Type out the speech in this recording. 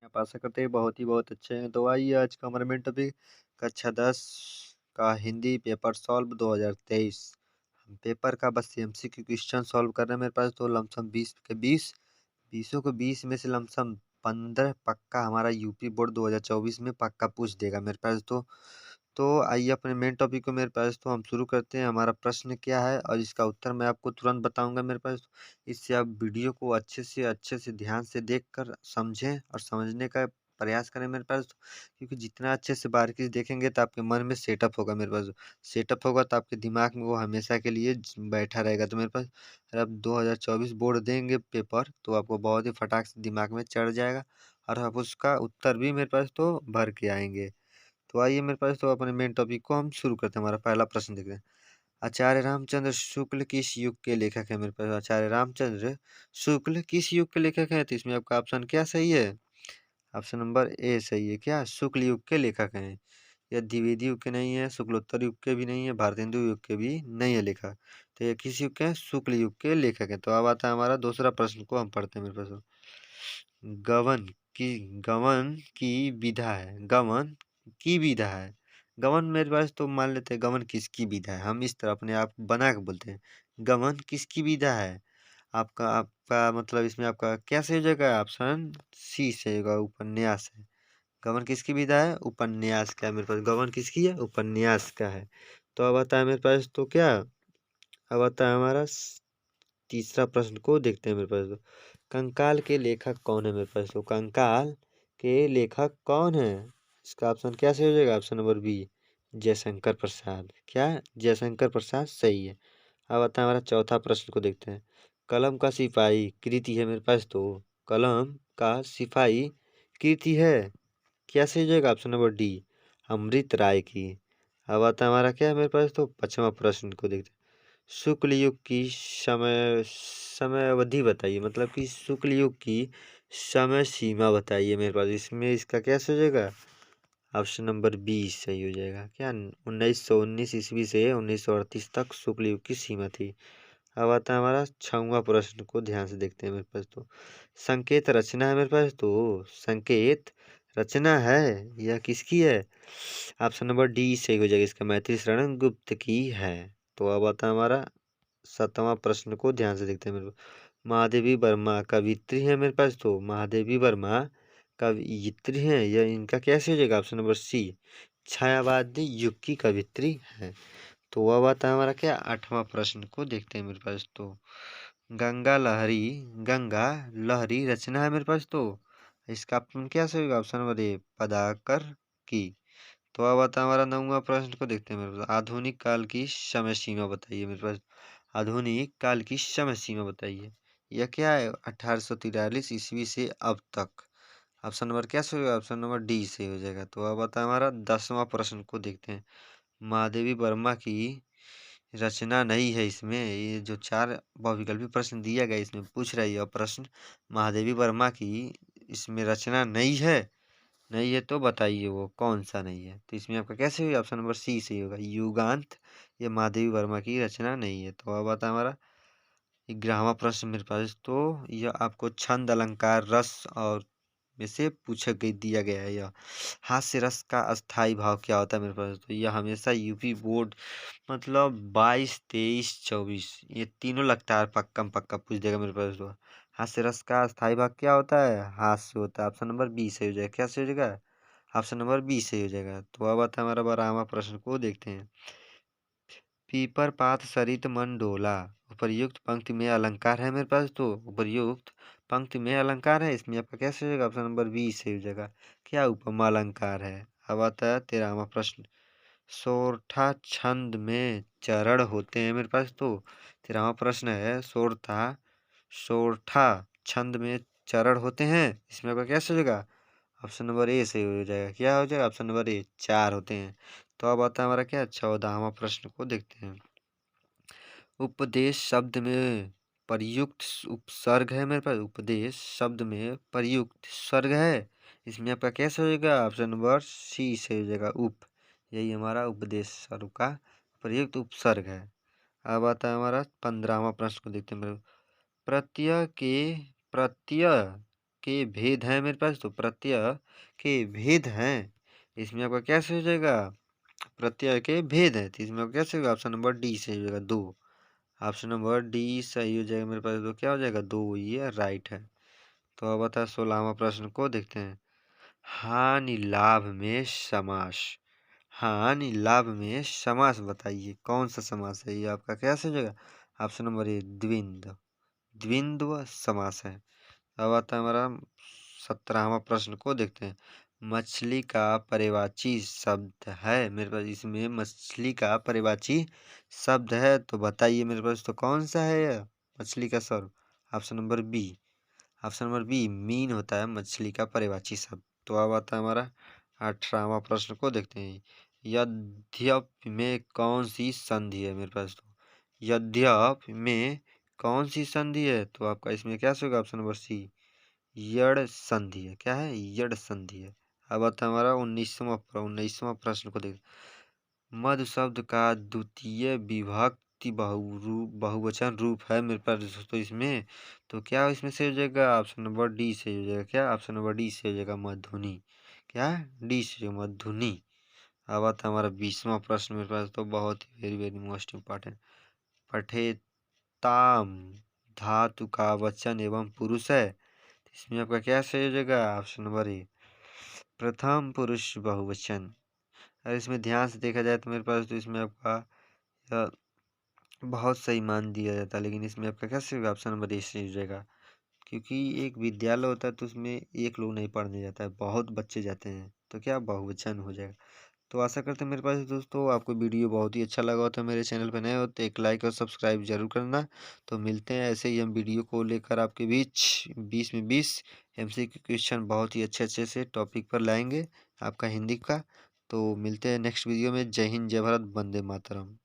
आप आशा करते हैं बहुत अच्छे हैं। तो आइए आज का हमारा मेन टॉपिक कक्षा 10 का हिंदी पेपर सॉल्व 2023। हम पेपर का बस एमसीक्यू क्वेश्चन सॉल्व कर रहे हैं। मेरे पास तो लमसम 20 के 20 20 को 20 में से लमसम 15 पक्का हमारा यूपी बोर्ड 2024 में पक्का पूछ देगा मेरे पास तो आइए अपने मेन टॉपिक को मेरे पास तो हम शुरू करते हैं। हमारा प्रश्न क्या है और इसका उत्तर मैं आपको तुरंत बताऊंगा मेरे पास। इससे आप वीडियो को अच्छे से ध्यान से देखकर समझें और समझने का प्रयास करें मेरे पास। क्योंकि जितना अच्छे से बारीकी से देखेंगे तो आपके मन में सेटअप होगा मेरे पास। सेटअप होगा तो आपके दिमाग में वो हमेशा के लिए बैठा रहेगा। तो मेरे पास अगर आप 2024 बोर्ड देंगे पेपर तो आपको बहुत ही फटाक से दिमाग में चढ़ जाएगा और आप उसका उत्तर भी मेरे पास तो भर के आएंगे। तो आइए मेरे पास तो अपने मेन टॉपिक को हम शुरू करते हैं। हमारा पहला प्रश्न देखते हैं। आचार्य रामचंद्र शुक्ल किस युग के लेखक है? मेरे पास आचार्य रामचंद्र शुक्ल किस युग के लेखक है? तो इसमें आपका ऑप्शन क्या सही है? ऑप्शन नंबर ए सही है। क्या शुक्ल युग के लेखक हैं? यह द्विवेदी युग के नहीं है, शुक्लोत्तर युग के भी नहीं है, भारतेंदु युग के भी नहीं है लेखक। तो ये किस युग के हैं? शुक्ल युग के लेखक है। तो अब आता है हमारा दूसरा प्रश्न को हम पढ़ते हैं। मेरे पास गवन की गवन की विधा है। गवन की विधा है। गवन मेरे पास तो मान लेते हैं गवन किसकी विधा है। हम इस तरह अपने आप बना के बोलते हैं गवन किसकी विधा है। आपका आपका मतलब इसमें आपका क्या सही हो जाएगा? ऑप्शन सी सही होगा, उपन्यास है। गवन किसकी विधा है? उपन्यास का है मेरे पास। गवन किसकी है? उपन्यास का है। तो अब आता है मेरे पास तो क्या, अब आता है हमारा तीसरा प्रश्न को देखते हैं। मेरे पास तो कंकाल के लेखक कौन है? मेरे पास तो कंकाल के लेखक कौन है? इसका ऑप्शन क्या सही हो जाएगा? Option number B Jaishankar Prasad. क्या जयशंकर प्रसाद सही है। अब आता है हमारा चौथा प्रश्न को देखते हैं। कलम का सिपाही कृति है मेरे पास तो कलम का सिपाही कृति है। क्या सही हो जाएगा? ऑप्शन नंबर डी अमृत राय की। अब आता है हमारा क्या है मेरे पास तो पांचवा प्रश्न को देखते हैं। शुक्ल युग की समय अवधि बताइए, मतलब कि शुक्ल युग की समय सीमा बताइए मेरे पास। इसमें इसका क्या हो जाएगा? ऑप्शन नंबर बी सही हो जाएगा। क्या 1919 ईस्वी से 1938 तक शुक्ल युग की सीमा थी। अब आता है हमारा छठवां प्रश्न को ध्यान से देखते हैं। मेरे पास तो संकेत रचना है मेरे पास तो संकेत रचना है यह किसकी है? ऑप्शन नंबर डी सही हो जाएगा। इसका मैथिली शरण गुप्त की है। तो अब आता है हमारा सातवां प्रश्न को ध्यान से देखते हैं। मेरे को महादेवी वर्मा कवित्री है मेरे पास तो महादेवी वर्मा कवियत्री है। यह इनका कैसे हो जाएगा? ऑप्शन नंबर सी छायावादी युग की कवित्री है। तो अब आता है हमारा क्या आठवां प्रश्न को देखते हैं। मेरे पास तो गंगा लहरी रचना है मेरे पास तो इसका ऑप्शन क्या सही होगा? ऑप्शन नंबर ए पदाकर की। तो अब आता है हमारा नौवां प्रश्न को देखते हैं। मेरे पास आधुनिक काल की समय सीमा बताइए मेरे पास। आधुनिक काल की समय सीमा बताइए। यह क्या है? 1843 ईस्वी से अब तक। ऑप्शन नंबर क्या सही होगा? ऑप्शन नंबर डी सही हो जाएगा। तो अब आता है हमारा 10वां प्रश्न को देखते हैं। महादेवी वर्मा की रचना नहीं है इसमें। ये जो चार बहुविकल्पी प्रश्न दिया गया इसमें पूछ रहा है यह प्रश्न महादेवी वर्मा की इसमें रचना नहीं है तो बताइए वो कौन सा नहीं है। तो इसमें आपका कैसे होगा? ऑप्शन नंबर सी सही होगा युगांत। ये महादेवी वर्मा की रचना नहीं है। तो अब आता है हमारा 11वां प्रश्न मेरे पास तो यह आपको छंद अलंकार रस और में से पूछा गई दिया गया है। यह हास्य रस का अस्थाई भाव क्या होता है मेरे पास? तो यह हमेशा यूपी बोर्ड मतलब 22 23 24 ये तीनों लगता है पक्का पक्का पूछ देगा मेरे पास तो। हास्य रस का अस्थाई भाव क्या होता है? हास्य होता है। ऑप्शन नंबर बी सही हो जाएगा। क्या सही हो जाएगा? ऑप्शन नंबर बी सही हो जाएगा। तो अब आता है हमारा 12वां प्रश्न को देखते हैं। पीपर पात सरित मन डोला उपर्युक्त पंक्ति में अलंकार है मेरे पास तो उपर्युक्त पंक्ति में अलंकार है। इसमें आपका कैसे हो जाएगा? ऑप्शन नंबर बी सही हो जाएगा। क्या उपमा अलंकार है। अब आता है 13वां प्रश्न। सोरठा छंद में चरण होते हैं मेरे पास तो 13वां प्रश्न है। सोरठा छंद में चरण होते हैं। इसमें आपका कैसे हो जाएगा? ऑप्शन नंबर ए सही हो जाएगा। क्या हो जाएगा? ऑप्शन नंबर ए 4 होते हैं। तो अब आता है हमारा क्या 14वां प्रश्न को देखते हैं। उपदेश शब्द में प्रयुक्त उपसर्ग है मेरे पास। उपदेश शब्द में प्रयुक्त स्वर्ग है। इसमें आपका कैसे हो जाएगा? ऑप्शन नंबर सी से हो जाएगा उप। यही हमारा उपदेश शब्द का प्रयुक्त उपसर्ग है। अब आता है हमारा 15वां प्रश्न को देखते हैं। मेरे प्रत्यय के भेद हैं मेरे पास, तो प्रत्यय के भेद हैं, इसमें आपका क्या सही हो जाएगा? प्रत्यय के भेद है, तो इसमें आपका क्या सही होगा? ऑप्शन नंबर डी सही हो जाएगा, 2। ऑप्शन नंबर डी सही हो जाएगा मेरे पास, तो क्या हो जाएगा? 2, ये राइट है। तो अब बता 16वां प्रश्न को देखते हैं। हानि लाभ में समास। हानि लाभ में समास बताइए कौन सा समास है? ये आपका क्या सही हो जाएगा? Option number A, द्विंद। द्विंद्व समास है। अब आता है हमारा 17वां प्रश्न को देखते हैं। मछली का पर्यायवाची शब्द है मेरे पास, इसमें मछली का पर्यायवाची शब्द है, तो बताइए मेरे पास तो कौन सा है यह मछली का शब्द? Option number B. Option number B, मीन होता है मछली का पर्यायवाची शब्द। तो अब आता है हमारा 18वां प्रश्न को देखते हैं। यद्यप में कौन सी संधि है मेरे पास? तो यद्यप में कौन सी संधि है? तो आपका इसमें क्या होगा? ऑप्शन नंबर सी, यड़ संधि है। क्या है? यड़ संधि है। अब आता है हमारा 19वां प्रश्न को देख। मधु शब्द का द्वितीय विभक्ति बहुवचन रूप है मेरे पास दोस्तों इसमें, तो क्या इसमें से हो जाएगा? ऑप्शन नंबर डी से हो जाएगा। क्या? ऑप्शन नंबर डी से हो जाएगा, मधुनी। क्या? डी से मधुनी। अब आता है हमारा 20वां प्रश्न मेरे पास, तो बहुत ही वेरी वेरी मोस्ट इम्पॉर्टेंट। पठेताम धातु का वचन एवं पुरुष है, इसमें आपका क्या सही हो जाएगा? ऑप्शन नंबर ए, प्रथम पुरुष बहुवचन। अगर इसमें ध्यान से देखा जाए तो मेरे पास तो इसमें आपका अ, बहुत सही मान दिया जाता है, लेकिन इसमें आपका क्या सही होगा? ऑप्शन नंबर ए सही हो जाएगा। क्योंकि एक विद्यालय होता है तो उसमें एक लोग नहीं पढ़ने जाता है, बहुत बच्चे जाते हैं, तो क्या बहुवचन हो जाएगा। तो आशा करते हैं मेरे पास दोस्तों आपको वीडियो बहुत ही अच्छा लगा हो, तो मेरे चैनल पर नए हो तो एक लाइक और सब्सक्राइब जरूर करना। तो मिलते हैं ऐसे ही हम वीडियो को लेकर आपके बीच 20 में 20 एमसीक्यू क्वेश्चन बहुत ही अच्छे अच्छे से टॉपिक पर लाएंगे आपका हिंदी का। तो मिलते हैं नेक्स्ट वीडियो में। जय हिंद, जय भारत, वंदे मातरम।